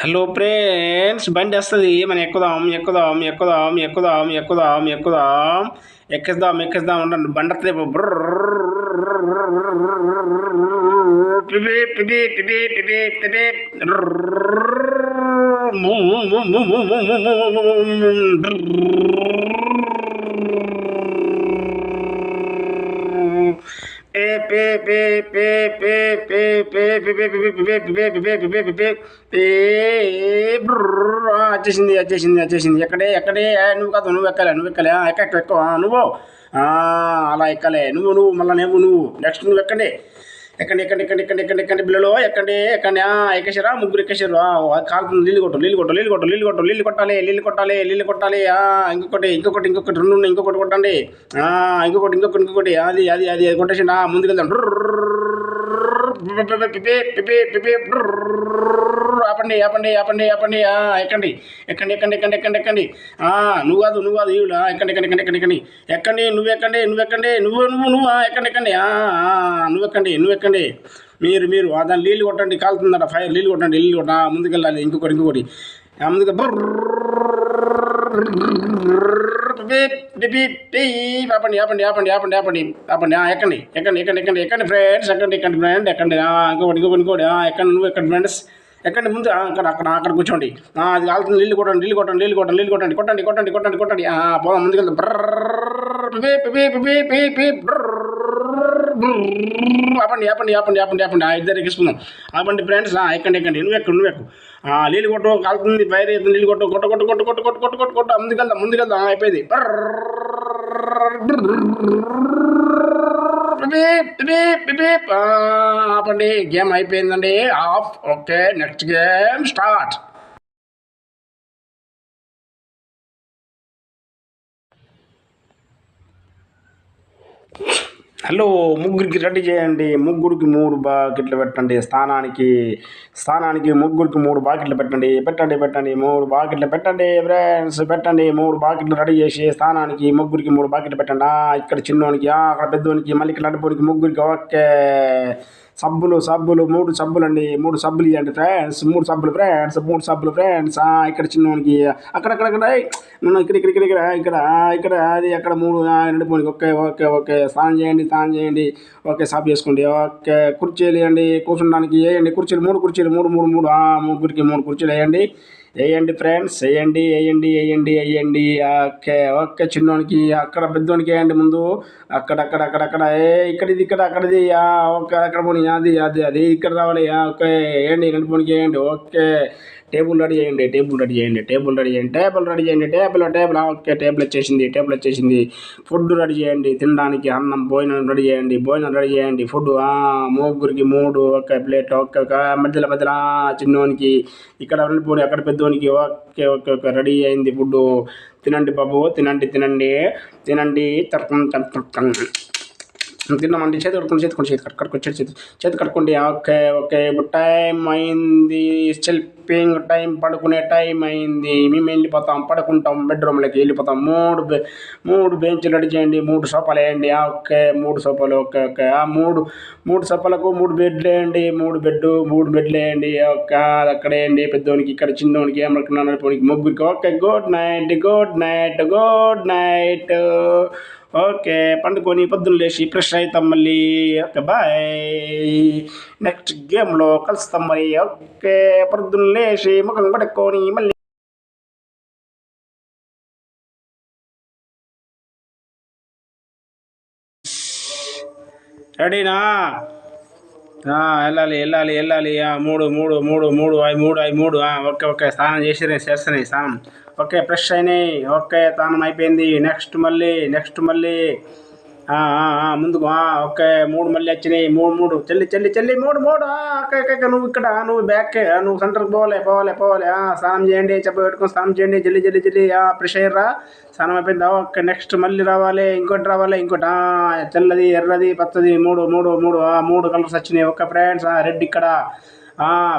Hello friends, బండి వస్తుంది. మనం ఎక్కుదాం ఎక్కుదాం ఎక్కుదాం ఎక్కుదాం ఎక్కుదాం ఎక్కుదాం ఎక్కిద్దాం ఎక్కిద్దాం ఉండండి. బండి వస్తుంది. పిపి పిపి పిపి పిపి పిపి వచ్చేసింది వచ్చేసింది వచ్చేసింది. ఎక్కడే ఎక్కడే నువ్వు కాదు, నువ్వు ఎక్కాలి నువ్వు ఎక్కాలి. ఎక్క ఎక్కువ నువ్వు అలా ఎక్కాలి. నువ్వు నువ్వు మళ్ళీ నువ్వు నెక్స్ట్ నువ్వు ఎక్కండి ఎక్కండి ఎక్కండి ఎక్కండి ఎక్కండి ఎక్కండి ఎక్కండి పిల్లలు ఎక్కండి ఎక్కండి. ఎక్కేసారా? ముగ్గురు ఎక్కేసారు. కాలుతుంది. నీళ్ళు కొట్టు నీళ్ళు కొట్టు నీళ్ళు కొట్టు నీళ్ళు కొట్టు నీళ్ళు కొట్టాలి నీళ్ళు కొట్టాలి నీళ్ళు కొట్టాలి. ఇంకొకటి ఇంకొకటి ఇంకొకటి రెండు ఉన్నాయి. ఇంకొకటి కొట్టండి. ఇంకొకటి ఇంకొకటి ఇంకొకటి అది అది అది కొట్టేసిండా? ముందుకెళ్దాం. ఆపండి ఆపండి ఆపండి ఆపండి. ఎక్కండి ఎక్కండి ఎక్కండి ఎక్కండి ఎక్కండి ఎక్కండి. నువ్వు కాదు నువ్వు కాదు ఈవిడ. ఎక్కండి ఎక్కండి ఎక్కండి ఎక్కండి ఎక్కండి ఎక్కండి. నువ్వు ఎక్కండి నువ్వు ఎక్కండి నువ్వు నువ్వు నువ్వు ఎక్కండి ఎక్కండి. నువ్వు ఎక్కండి నువ్వు ఎక్కండి. మీరు మీరు దాన్ని నీళ్ళు కొట్టండి. కాలుతుందట ఫైర్. నీళ్ళు కొట్టండి నీళ్ళు కొట్ట. ముందుకెళ్ళాలి. ఇంకొకటి ఇంకొకటి ముందుకు ఆపండి ఆపండి ఆపండి ఆపండి ఆపండి ఆపండి. ఎక్కండి ఎక్కండి ఎక్కండి ఎక్కండి ఎక్కండి ఫ్రెండ్స్. ఎక్కండి ఎక్కండి ఫ్రెండ్ ఎక్కండి. ఇంకొకటి ఇంకొకటి ఇంకోటి ఎక్కండి. నువ్వు ఎక్కండి ఫ్రెండ్స్. ఎక్కండి ముందు. అక్కడ అక్కడ అక్కడ కూర్చోండి. అది కాలుతుంది. నీళ్ళు కొట్టండి నీళ్ళు కొట్టండి నీళ్ళు కొట్టండి నీళ్ళు కొట్టండి కొట్టండి కొట్టండి కొట్టండి కొట్టండి. పోదాం ముందుకెళ్తాం. ఆపండి ఆపండి ఆపండి ఆపండి ఆపండి. ఇద్దరు ఎక్కించుకుందాం. ఆపండి ఫ్రెండ్స్. ఎక్కండి ఎక్కండి. నువ్వు ఎక్కు నువ్వు ఎక్కు. నీళ్ళు కొట్టు. కాలుతుంది. ఫైర్ అవుతుంది. నీళ్ళు కొట్టు కొట్టు కొట్టు కొట్టు కొట్టు కొట్టు కొట్టు కొట్టు కొట్టు. ముందుకెళ్దాం ముందుకెళ్దాం. అయిపోయింది. ఆపండి. గేమ్ అయిపోయిందండి. Of. Okay, next game start. Hello, ముగ్గురికి రెడీ చేయండి. ముగ్గురికి 3 బాకెట్లు పెట్టండి. స్థానానికి ముగ్గురికి 3 బాకెట్లు పెట్టండి. పెట్టండి పెట్టండి 3 బాకెట్లు పెట్టండి ఫ్రెండ్స్. పెట్టండి 3 బాకెట్లు రెడీ చేసి స్థానానికి ముగ్గురికి 3 బాకెట్లు పెట్టండి. ఇక్కడ చిన్నోనికి, అక్కడ పెద్దోనికి, మళ్ళీ ఇక్కడ నడుపునికి ముగ్గురికి. ఓకే. సబ్బులు 3 సబ్బులు అండి. 3 సబ్బులు ఇవ్వండి ఫ్రెండ్స్. 3 సబ్బులు ఫ్రెండ్స్. 3 సబ్బులు ఫ్రెండ్స్. ఇక్కడ చిన్నోనికి అక్కడక్కడ ఇక్కడ ఇక్కడ ఇక్కడ ఇక్కడ ఇక్కడ ఇక్కడ అది అక్కడ 3 నడుపునికి. Okay okay okay. స్నానం చేయండి. ఓకే, సాఫ్ చేసుకోండి. ఓకే, కుర్చీలు వేయండి. కూర్చోడానికి వేయండి కుర్చీలు. 3 కుర్చీలు 3 ముగ్గురికి 3 కుర్చీలు వేయండి ఫ్రెండ్స్. వేయండి. Okay okay. చిన్నోనికి అక్కడ, పెద్దోనికి వేయండి ముందు. అక్కడ ఇక్కడ అక్కడిది. ఓకే, అక్కడ పోనీ. అది ఇక్కడ రావాలి. ఓకే, వేయండి. నడుపునికి వేయండి. ఓకే, టేబుల్ రెడీ చేయండి. ఓకే, టేబుల్ వచ్చేసింది. ఫుడ్ రెడీ చేయండి. తినడానికి అన్నం, భోజనం రెడీ చేయండి. ఫుడ్ ముగ్గురికి 3 ఒక ప్లేట్. ఓకే, మధ్యలో చిన్నోనికి ఇక్కడ పోనీ, అక్కడ పెద్దోనికి. ఓకే ఓకే ఓకే, రెడీ అయింది ఫుడ్. తినండి బాబు, తినండి. తిన్నామండి. చేతి కట్టుకోండి. Okay okay. ఇప్పుడు టైం అయింది. స్లీపింగ్ టైం, పడుకునే టైం అయింది. మేము వెళ్ళిపోతాం, పడుకుంటాం. బెడ్రూమ్లోకి వెళ్ళిపోతాం. 3 బెంచ్లు రెడీ చేయండి. 3 సోఫాలు వేయండి. ఓకే, 3 సోఫాలు. Okay okay. 3 సోఫాలకు 3 బెడ్లు వేయండి. 3 బెడ్లు వేయండి. ఓకే, అది అక్కడ వేయండి. పెద్దోనికి, ఇక్కడ చిన్నోనికి, ఏమనుకున్నాను ముగ్గురికి. Okay, good night. ఓకే, పండుకొని పొద్దున్న లేచి ఫ్రెష్ అవుతాం మళ్ళీ. Okay, bye. నెక్స్ట్ గేమ్లో కలుస్తాం మరి. ఓకే, పొద్దున్న లేచి ముఖం కడుక్కొని మళ్ళీ రెడీనా? వెళ్ళాలి. 3. Okay okay. స్నానం చేస్తున్నాయి స్నానం. ఓకే, ఫ్రెష్ అయినాయి. ఓకే, స్నానం అయిపోయింది. నెక్స్ట్ మళ్ళీ ముందుకు. ఓకే, 3 మళ్ళీ వచ్చినాయి. 3 చెల్లి 3. ఓకే. నువ్వు బ్యాక్, నువ్వు సెంటర్కి పోవాలి. స్నానం చేయండి. చెప్ప పెట్టుకొని స్నానం చేయండి. జల్లి ఫ్రెష్ అయ్యారా? స్నానం అయిపోయింది. ఓకే, నెక్స్ట్ మళ్ళీ రావాలి. ఇంకోటి తెల్లది, ఎర్రది, పచ్చది 3 కలర్స్ వచ్చినాయి. Okay friends. రెడ్ ఇక్కడ,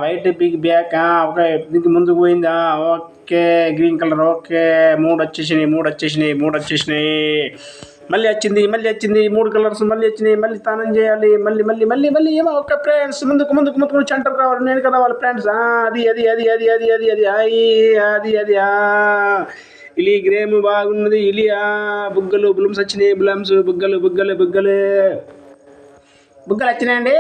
వైట్ బిగ్ బ్యాక్. ఓకే, దీనికి ముందుకు పోయిందా? Okay, green colour. ఓకే, 3 వచ్చేసినాయి. మళ్ళీ వచ్చింది 3 కలర్స్ మళ్ళీ వచ్చినాయి. మళ్ళీ స్నానం చేయాలి. మళ్ళీ మళ్ళీ మళ్ళీ మళ్ళీ ఏమో ఒక ఫ్రెండ్స్ ముందుకు సెంటర్ రావాలి. నేను కదా వాళ్ళ ఫ్రెండ్స్. అది ఇలి గ్రేమ్ బాగున్నది. ఇలియా బుగ్గలు బ్లూమ్స్ వచ్చినాయి. బ్లమ్స్ బుగ్గలు వచ్చినాయండి.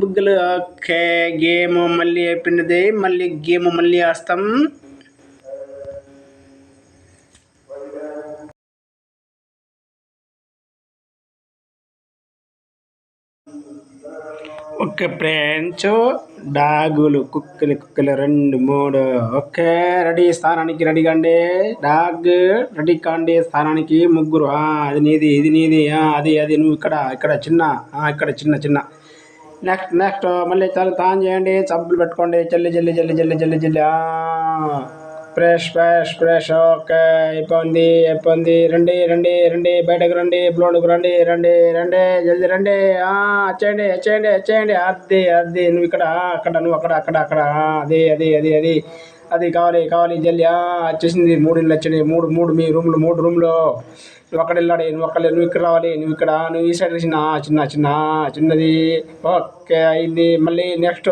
బుగ్గలు. ఓకే, గేమ్ మళ్ళీ అయిపోయినది. మళ్ళీ గేమ్ మళ్ళీ వేస్తాం. ఓకే ఫ్రెండ్స్, డాగులు కుక్కలు 2 3. ఓకే, రెడీ, స్థానానికి రెడీ కండి. డాగ్ రెడీ కాండి స్థానానికి. ముగ్గురు. అది నీది, ఇది నీది. అది నువ్వు ఇక్కడ చిన్న. ఇక్కడ చిన్న. నెక్స్ట్ మళ్ళీ చాలా తాన్ చేయండి. సబ్బులు పెట్టుకోండి. జల్లి. ఫ్రెష్. ఓకే, అయిపోయింది. రండి, బయటకు రండి. బ్లోడ్కు రండి. జల్దీ రండి. వచ్చేయండి. అది నువ్వు అక్కడ నువ్వు అక్కడ. అది కావాలి జల్దీ. వచ్చేసింది. 3 ఇళ్ళు వచ్చినాయి. 3 మీ రూమ్లు. 3 రూమ్లో నువ్వు అక్కడ వెళ్ళాలి. నువ్వు ఇక్కడ రావాలి. నువ్వు ఈ సైడ్ చిన్నది. ఓకే, అయింది. మళ్ళీ నెక్స్ట్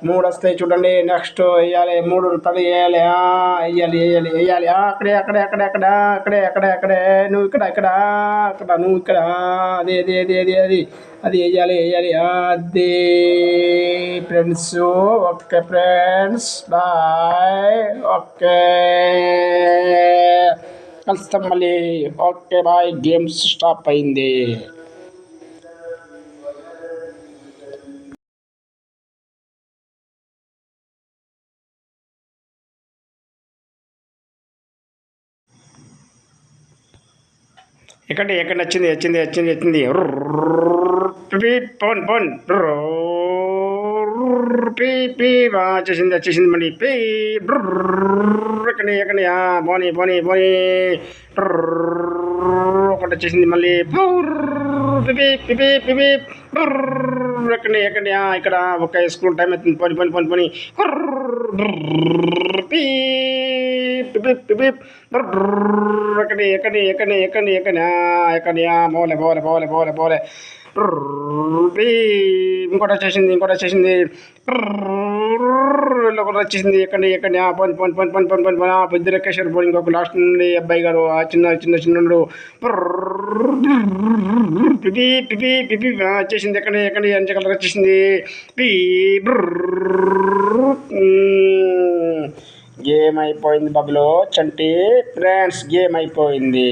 3 వస్తాయి చూడండి. నెక్స్ట్ వేయాలి. 3 తడి వేయాలి. వేయాలి. అక్కడే నువ్వు ఇక్కడ నువ్వు ఇక్కడ. అది వేయాలి. అది friends. Okay friends, bye. Okay, కలుస్తాం మళ్ళీ. Okay bye. గేమ్స్ స్టాప్ అయింది. ఎక్కడ వచ్చింది. పోన్ వచ్చేసింది మళ్ళీ. ఎక్కడ పోనీ ఒకటి వచ్చేసింది మళ్ళీ. ఎక్కడ ఇక్కడ ఒక స్కూల్ టైం అవుతుంది. పోని ఎక్కడ పోలే. ఇంకోటి వచ్చేసింది. ఎక్కడ పోని పెద్ద రెక్కేశారు. పోని ఇంకొక లాస్ట్ నుండి అబ్బాయి గారు, ఆ చిన్న వచ్చేసింది. ఎక్కడ కలర్ వచ్చేసింది. గేమ్ అయిపోయింది. బబులో చంటి ఫ్రెండ్స్, గేమ్ అయిపోయింది.